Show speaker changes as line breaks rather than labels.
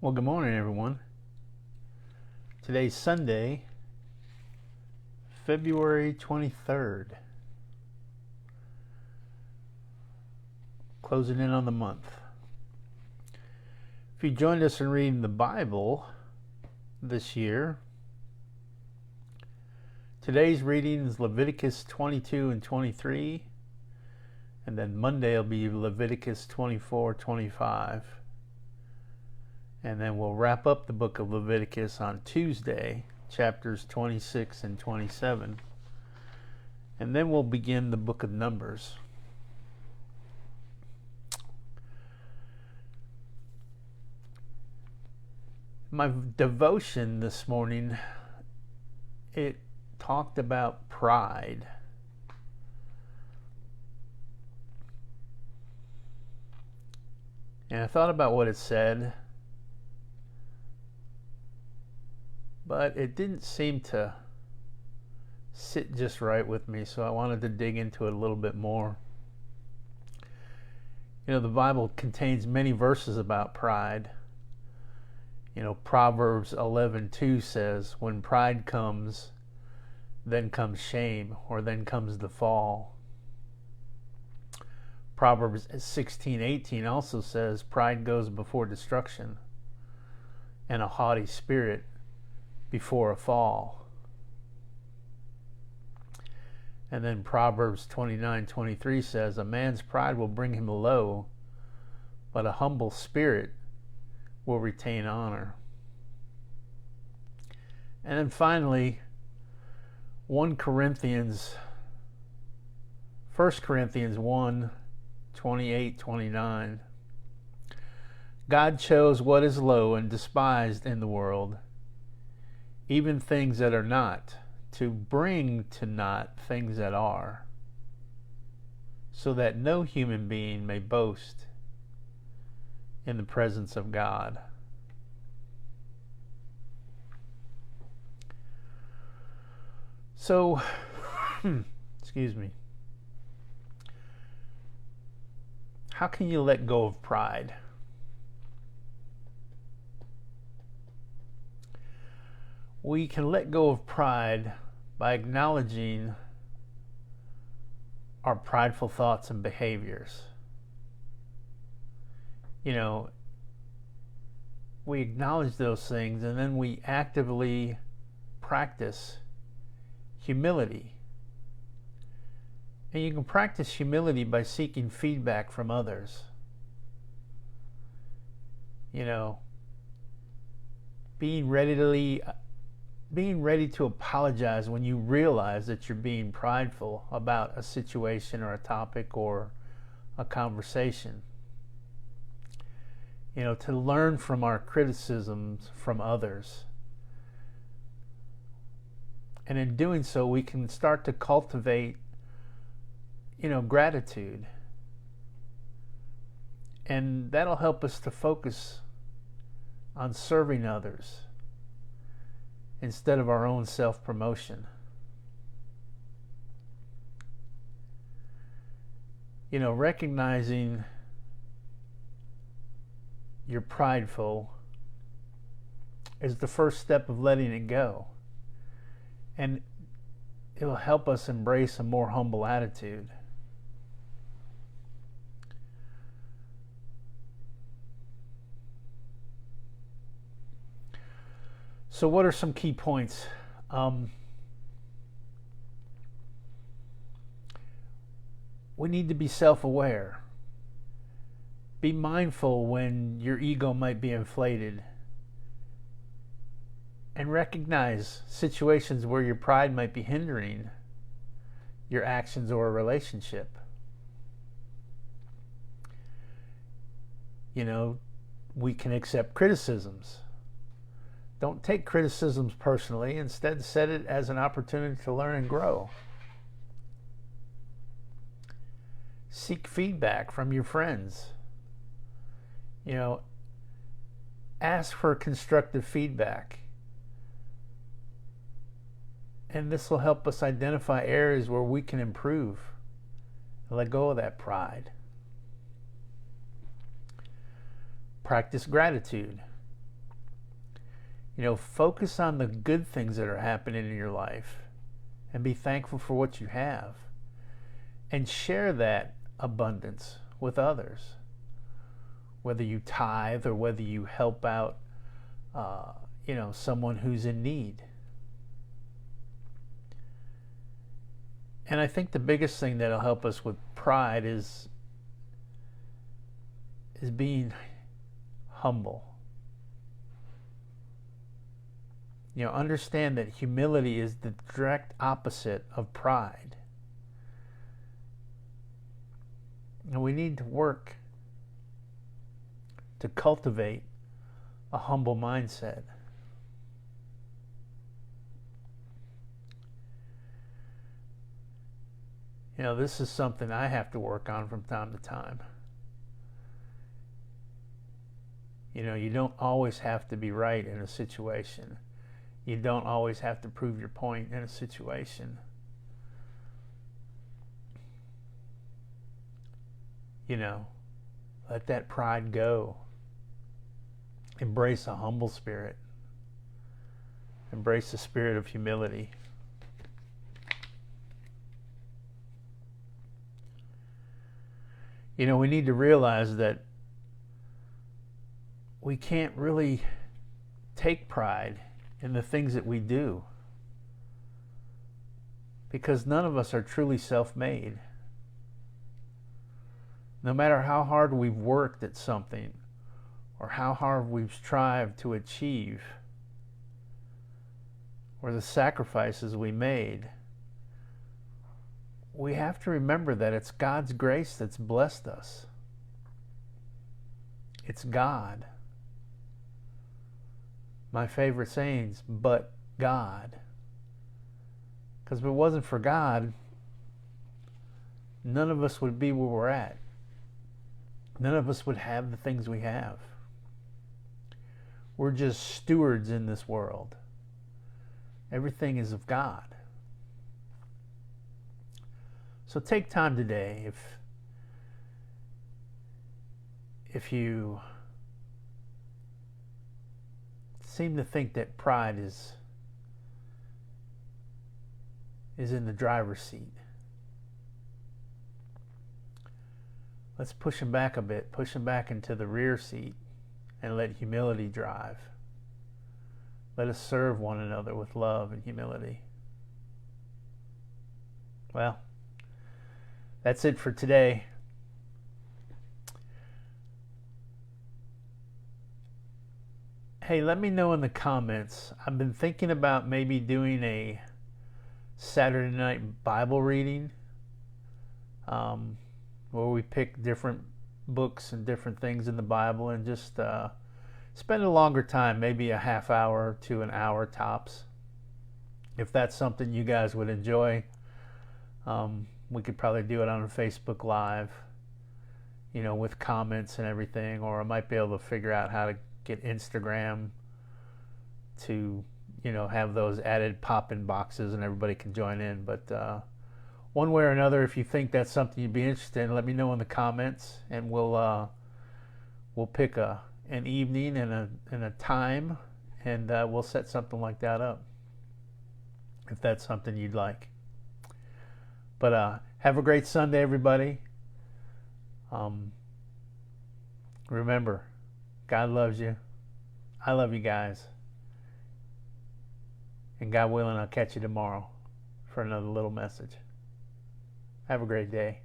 Well, good morning, everyone. Today's Sunday, February 23rd. Closing in on the month. If you joined us in reading the Bible this year, today's reading is Leviticus 22 and 23, and then Monday will be Leviticus 24-25. And then we'll wrap up the book of Leviticus on Tuesday, chapters 26 and 27. And then we'll begin the book of Numbers. My devotion this morning, it talked about pride. And I thought about what it said, but it didn't seem to sit just right with me, so I wanted to dig into it a little bit more. You know, the Bible contains many verses about pride. You know, Proverbs 11:2 says, when pride comes, then comes shame, or then comes the fall. Proverbs 16:18 also says, pride goes before destruction, and a haughty spirit before a fall. And then Proverbs 29:23 says, a man's pride will bring him low, but a humble spirit will retain honor. And then finally, 1 Corinthians 1:28-29. God chose what is low and despised in the world, even things that are not, to bring to naught things that are, so that no human being may boast in the presence of God. So, excuse me. How can you let go of pride? We can let go of pride by acknowledging our prideful thoughts and behaviors. You know, we acknowledge those things and then we actively practice humility. And you can practice humility by seeking feedback from others. You know, being ready to apologize when you realize that you're being prideful about a situation or a topic or a conversation. You know, to learn from our criticisms from others. And in doing so, we can start to cultivate, you know, gratitude. And that'll help us to focus on serving others instead of our own self-promotion. You know, recognizing you're prideful is the first step of letting it go. And it will help us embrace a more humble attitude. So what are some key points? We need to be self-aware. Be mindful when your ego might be inflated. And recognize situations where your pride might be hindering your actions or a relationship. You know, we can accept criticisms. Don't take criticisms personally. Instead, set it as an opportunity to learn and grow. Seek feedback from your friends. You know, ask for constructive feedback. And this will help us identify areas where we can improve and let go of that pride. Practice gratitude. Focus on the good things that are happening in your life and be thankful for what you have, and share that abundance with others, whether you tithe or whether you help out someone who's in need. And I think the biggest thing that'll help us with pride is being humble. Understand that humility is the direct opposite of pride. And we need to work to cultivate a humble mindset. This is something I have to work on from time to time. You don't always have to be right in a situation. You don't always have to prove your point in a situation. Let that pride go. Embrace a humble spirit. Embrace the spirit of humility. We need to realize that we can't really take pride in the things that we do, because none of us are truly self-made. No matter how hard we've worked at something or how hard we've strived to achieve, or the sacrifices we made, we have to remember that it's God's grace that's blessed us. It's God. My favorite sayings, but God. Because if it wasn't for God, none of us would be where we're at. None of us would have the things we have. We're just stewards in this world. Everything is of God. So take time today, if you seem to think that pride is in the driver's seat, let's push him back a bit, push him back into the rear seat, and let humility drive. Let us serve one another with love and humility. Well, that's it for today. Hey, let me know in the comments. I've been thinking about maybe doing a Saturday night Bible reading, where we pick different books and different things in the Bible and just spend a longer time, maybe a half hour to an hour tops. If that's something you guys would enjoy, we could probably do it on a Facebook Live, with comments and everything, or I might be able to figure out how to get Instagram to, have those added pop-in boxes and everybody can join in. But one way or another, if you think that's something you'd be interested in, let me know in the comments, and we'll pick an evening and a time, and we'll set something like that up, if that's something you'd like. But have a great Sunday, everybody. Remember, God loves you. I love you guys. And God willing, I'll catch you tomorrow for another little message. Have a great day.